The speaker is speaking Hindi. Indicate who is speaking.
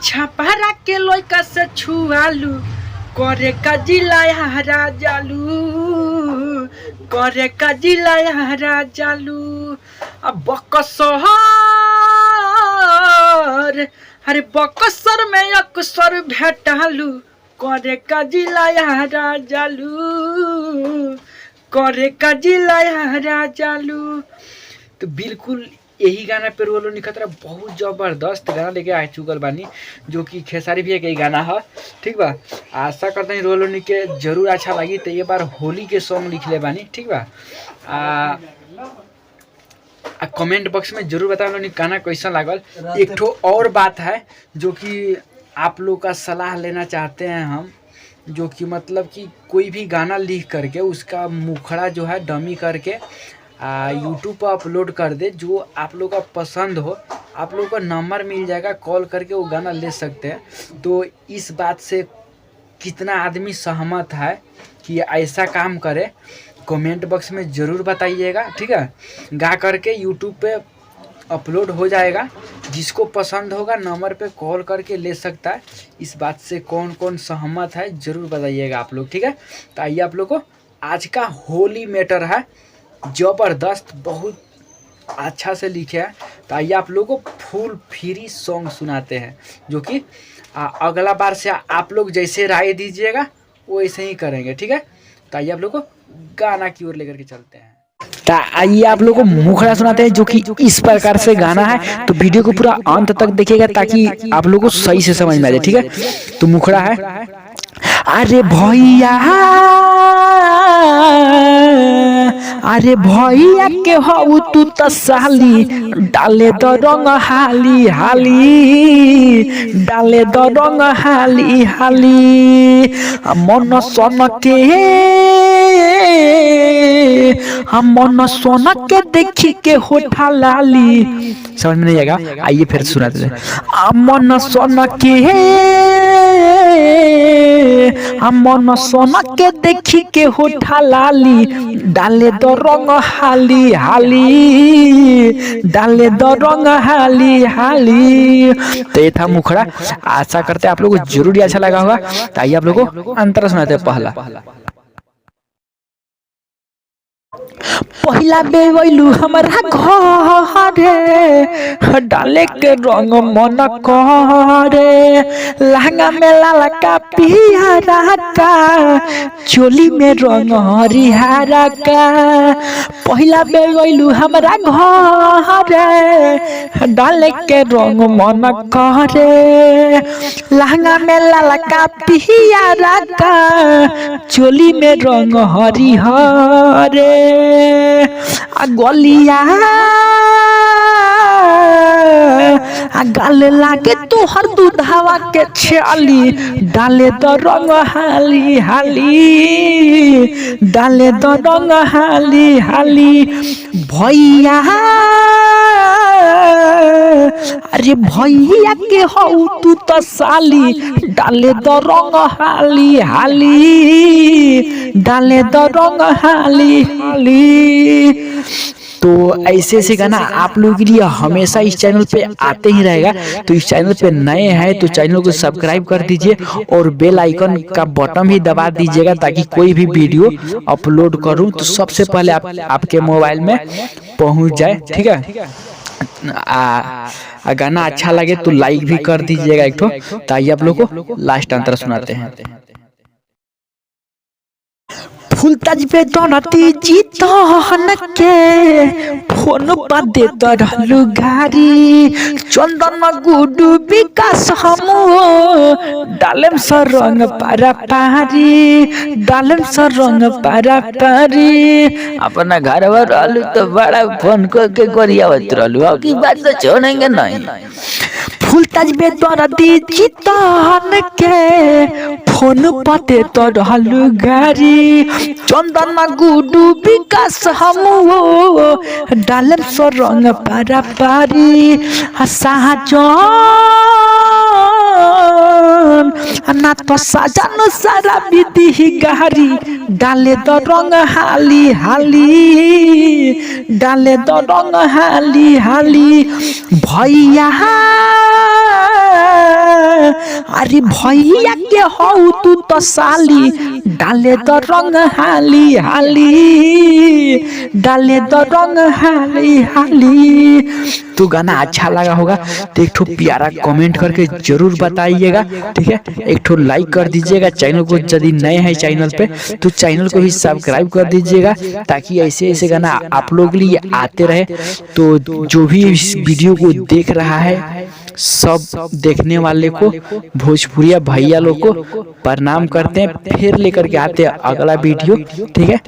Speaker 1: छपरा के लइका से छुआलू करे का जिलाया राजालू करे का जिलाया राजालू अब बकसर अरे बकसर में अक्सर भेटालू करे का जिलाया राजालू करे का जिलाया राजालू। तो बिल्कुल यही गाना पे रोलो निकतरा बहुत जबरदस्त गाना लेके आ चुकल बानी जो कि खेसारी भैया के गाना है। ठीक बा, आशा करते हैं रोलो के जरूर अच्छा लगी। तो ये बार होली के सॉन्ग लिखले बानी। ठीक बा, कमेंट बॉक्स में जरूर बताओ गाना कैसा लागल। एक ठो और बात है जो कि आप लोग का सलाह लेना चाहते हैं हम, जो कि मतलब कि कोई भी गाना लिख करके उसका मुखड़ा जो है डमी करके यूट्यूब पर अपलोड कर दे। जो आप लोग का पसंद हो आप लोग का नंबर मिल जाएगा, कॉल करके वो गाना ले सकते हैं। तो इस बात से कितना आदमी सहमत है कि ऐसा काम करे, कमेंट बॉक्स में ज़रूर बताइएगा। ठीक है, गा करके यूट्यूब पे अपलोड हो जाएगा। जिसको पसंद होगा नंबर पे कॉल करके ले सकता है। इस बात से कौन कौन सहमत है ज़रूर बताइएगा आप लोग। ठीक है, तो आइए आप लोग को आज का होली मैटर है जबरदस्त, बहुत अच्छा से लिखे हैं। तो आइए आप लोगों को फुल फ्री सॉन्ग सुनाते हैं जो कि अगला बार से आप लोग जैसे राय दीजिएगा वो ऐसे ही करेंगे। ठीक है, तो आइए आप लोग को गाना की ओर लेकर के चलते हैं। तो आइए आप लोग को मुखड़ा सुनाते हैं जो कि इस प्रकार से गाना है। तो वीडियो को पूरा अंत तक देखिएगा ताकि आप लोग को सही से समझ में आ जाए। ठीक है, तो मुखड़ा है। अरे भैया अरे भैया के हो तू तो साली डाले दो रंग हाली हाली डाले दो रंग हाली हाली मन सन के मन सन के देखी के होठा लाली। समझ में नहीं आएगा, आइए फिर सुनाते हैं। मन सन के मन सोना के देखी के होठा लाली डाले दो रंग हाली हाली डाले दो रंग हाली हाली। तो ये था मुखड़ा। आशा करते हैं आप लोगों को जरूर अच्छा लगा होगा। तो आइए आप लोगों को अंतरा सुनाते हैं। पहला बेवैलू हमारा घरे डाले के रंग मन करे लहंगा में लाला का पिहरा का चोली में रंग हरिहरा का। पहला बेवैलू हमारा घरे डाले के रंग मन करे लहंगा में लाला का पिहरा का चोली में रंग हरिहरे गलिया गाले लागे तोहर दूधावा के छाली डाले दो रंग हाली हाली डाले दो रंग हाली हाली। भैया अरे भैया के हो तू तो साली डाले दो रंग हाली हाली डाले दो रंग हाली हाली। तो ऐसे ऐसे गाना आप लोगों के लिए हमेशा इस चैनल पे आते ही रहेगा। तो इस चैनल पे नए हैं तो चैनल को सब्सक्राइब कर दीजिए और बेल आइकन का बटन भी दबा दीजिएगा ताकि कोई भी वीडियो अपलोड करूं तो सबसे पहले आपके मोबाइल में पहुंच जाए। ठीक है, गाना अच्छा लगे तो लाइक भी कर दीजिएगा एक ठो। तो आइए आप लोग को लास्ट अंतर सुनाते हैं। फुलताज पे दोनती जीतन के फोन पर दे रहलू गारी चंदन गुडू विकास हम डालम सर रंग पारा पारी डालम सर रंग पारा पारी। अपना घर में रहलू तो बड़ा फोन करके गरियावत रहलू, अब की बात तो छोड़ेंगे नहीं। फुलताज पे दोनती जीतन के फोन पर दे रहलू गारी चंदन गुडू विकास हम डालम सो रंग पारा पारी। ना तो सजन सारा विधि ही गहरी डाले दो रंग हाली हाली, डाले दो रंग हाली हाली भैया, अरे भैया के हो तू तो साली डाले दो रंग हाली हाली, डाले दो रंग हाली हाली। तो गाना अच्छा लगा होगा तो एक ठो प्यारा कमेंट करके जरूर बताइएगा, ठीक है। एक ठो लाइक कर दीजिएगा, चैनल को यदि नए हैं चैनल पे तो चैनल को भी सब्सक्राइब कर दीजिएगा, ताकि ऐसे ऐसे गाना आप लोग के लिए आते रहे। तो जो भी इस वीडियो को देख रहा है सब देखने वाले को, भोजपुरिया भैया लोग को प्रणाम करते हैं। फिर लेकर के आते हैं अगला वीडियो, ठीक है।